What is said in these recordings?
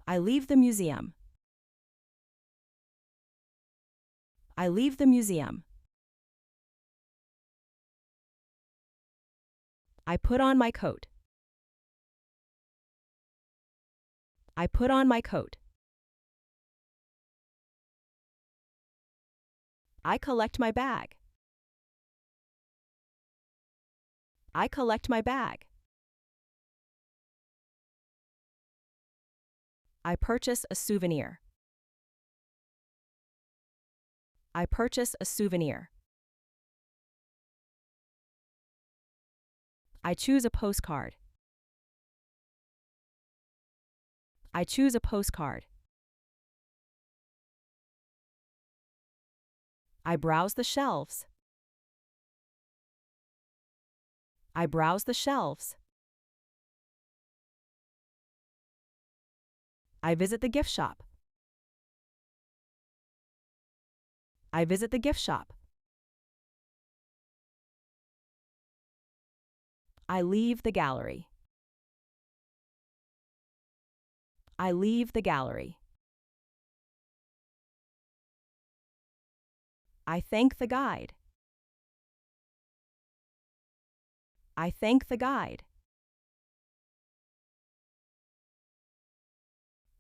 I leave the museum. I leave the museum. I put on my coat. I put on my coat. I collect my bag. I collect my bag. I purchase a souvenir. I purchase a souvenir. I choose a postcard. I choose a postcard. I browse the shelves. I browse the shelves. I visit the gift shop. I visit the gift shop. I leave the gallery. I leave the gallery. I thank the guide. I thank the guide.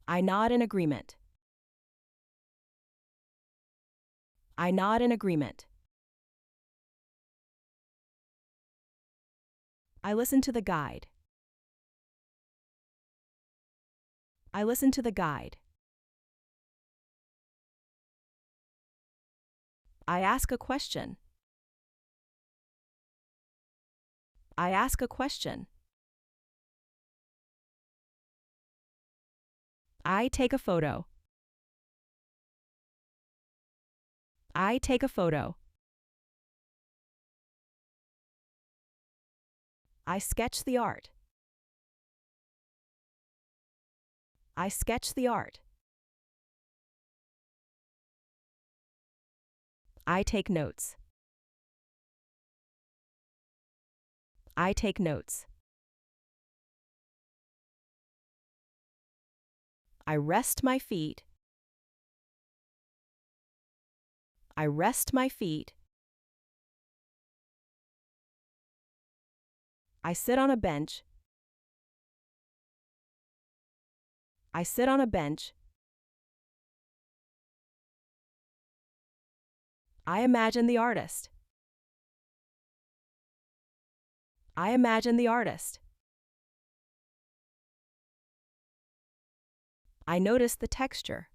I nod in agreement. I nod in agreement. I listen to the guide. I listen to the guide. I ask a question. I ask a question. I take a photo. I take a photo. I sketch the art. I sketch the art. I take notes. I take notes. I rest my feet. I rest my feet. I sit on a bench. I sit on a bench. I imagine the artist. I imagine the artist. I notice the texture.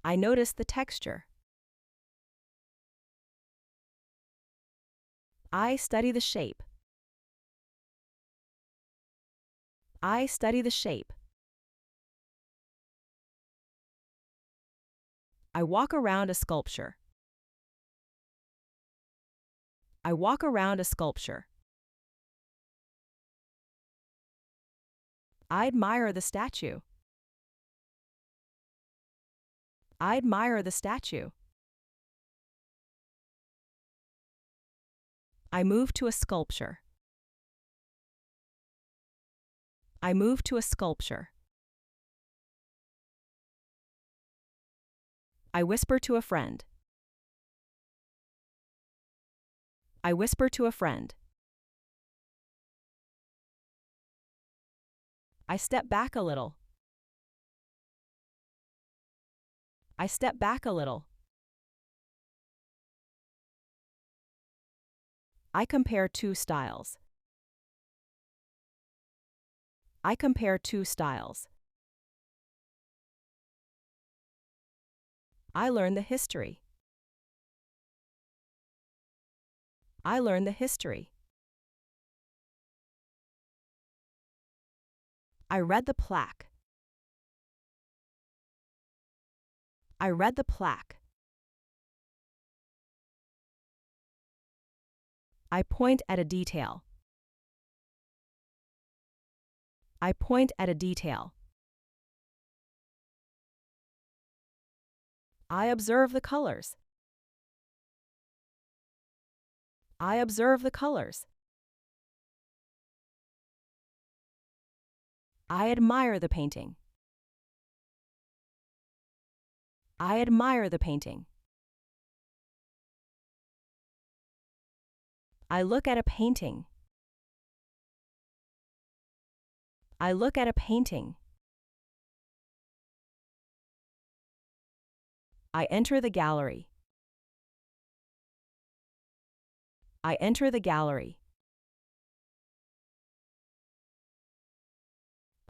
I notice the texture. I study the shape. I study the shape. I walk around a sculpture. I walk around a sculpture. I admire the statue. I admire the statue. I move to a sculpture. I move to a sculpture. I whisper to a friend. I whisper to a friend. I step back a little. I step back a little. I compare two styles. I compare two styles. I learn the history. I learn the history. I read the plaque. I read the plaque. I point at a detail. I point at a detail. I observe the colors. I observe the colors. I admire the painting. I admire the painting. I look at a painting. I look at a painting. I enter the gallery. I enter the gallery.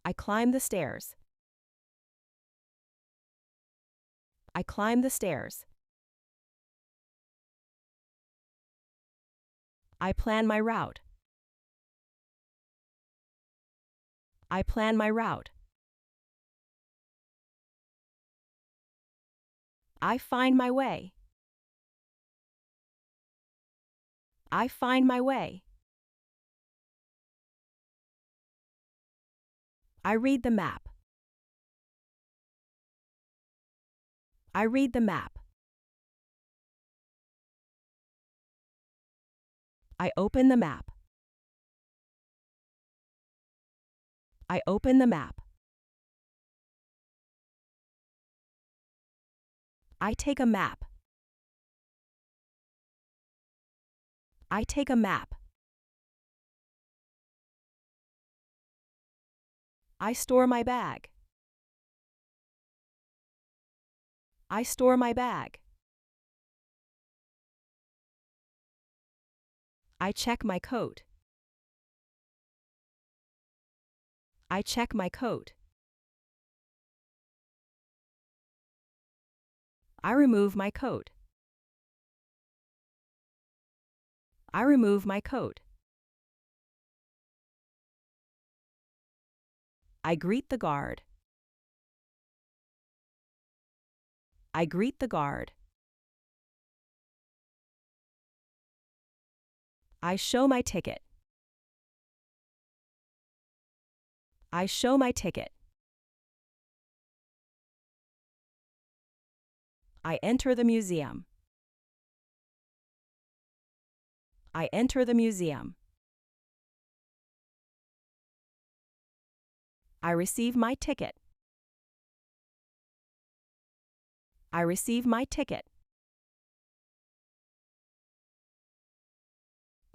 I climb the stairs. I climb the stairs. I plan my route. I plan my route. I find my way. I find my way. I read the map. I read the map. I open the map. I open the map. I take a map. I take a map. I store my bag. I store my bag. I check my coat. I check my coat. I remove my coat. I remove my coat. I greet the guard. I greet the guard. I show my ticket. I show my ticket. I enter the museum. I enter the museum. I receive my ticket. I receive my ticket.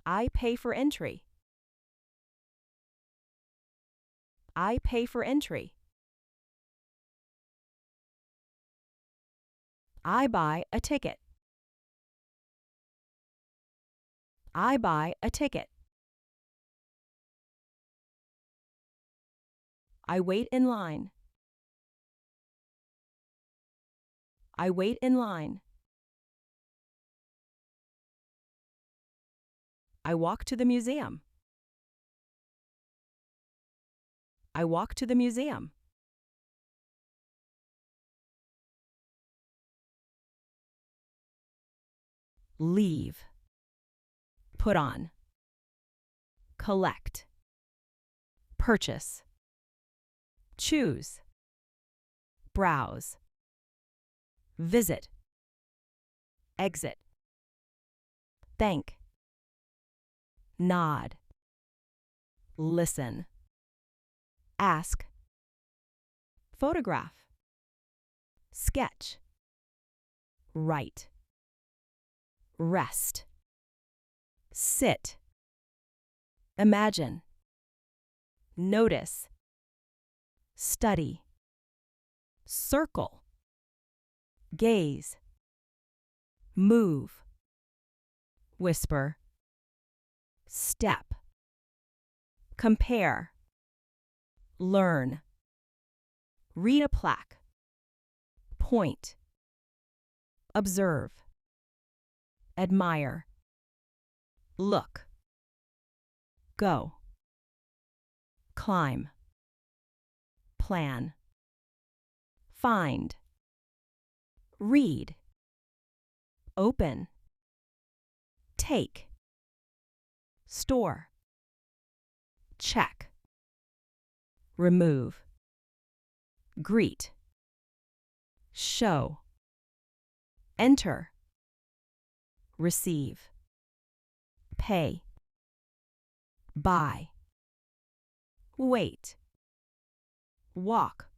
I pay for entry. I pay for entry. I buy a ticket. I buy a ticket. I wait in line. I wait in line. I walk to the museum. I walk to the museum. Leave. Put on. Collect. Purchase. Choose. Browse. Visit. Exit. Thank. Nod. Listen. Ask. Photograph. Sketch. Write. Rest. Sit. Imagine. Notice. Study. Circle. Gaze. Move. Whisper. Step. Compare. Learn. Read a plaque. Point. Observe. Admire. Look. Go. Climb. Plan. Find. Read. Open. Take. Store. Check. Remove. Greet. Show. Enter. Receive. Pay. Buy. Wait. walk,